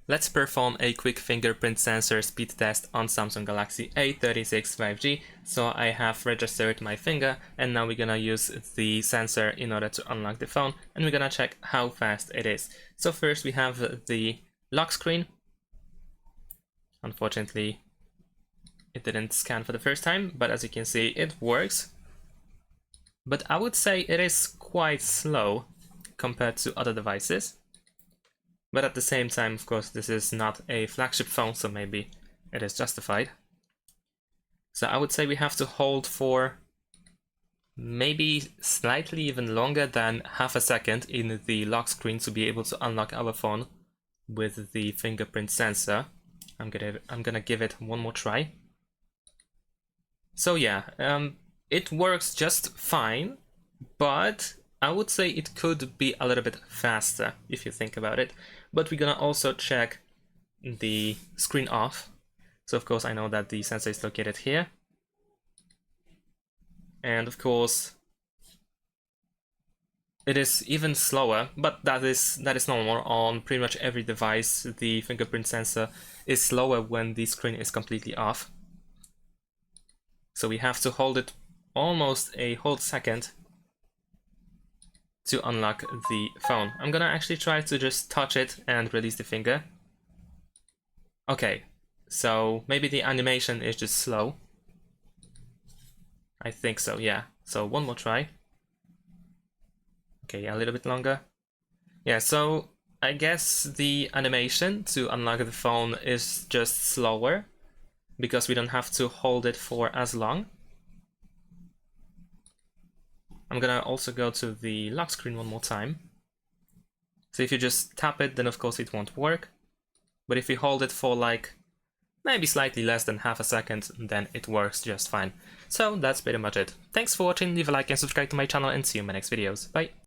Let's perform a quick fingerprint sensor speed test on Samsung Galaxy A36 5G. So I have registered my finger and now we're gonna use the sensor in order to unlock the phone and we're gonna check how fast it is. So first we have the lock screen. Unfortunately, it didn't scan for the first time, but as you can see, it works. But I would say it is quite slow compared to other devices. But at the same time, of course, this is not a flagship phone, so maybe it is justified. So I would say we have to hold for maybe slightly even longer than half a second in the lock screen to be able to unlock our phone with the fingerprint sensor. I'm gonna give it one more try. So yeah, it works just fine, but I would say it could be a little bit faster if you think about it. But we're gonna also check the screen off. So of course I know that the sensor is located here. And of course it is even slower, but that is normal on pretty much every device. The fingerprint sensor is slower when the screen is completely off. So we have to hold it almost a whole second to unlock the phone. I'm gonna actually try to just touch it and release the finger. Okay, so maybe the animation is just slow. I think so, yeah. So one more try. Okay, a little bit longer. Yeah, so I guess the animation to unlock the phone is just slower because we don't have to hold it for as long. I'm gonna also go to the lock screen one more time. So if you just tap it, then of course it won't work. But if you hold it for like maybe slightly less than half a second, then it works just fine. So that's pretty much it. Thanks for watching, leave a like and subscribe to my channel and see you in my next videos. Bye!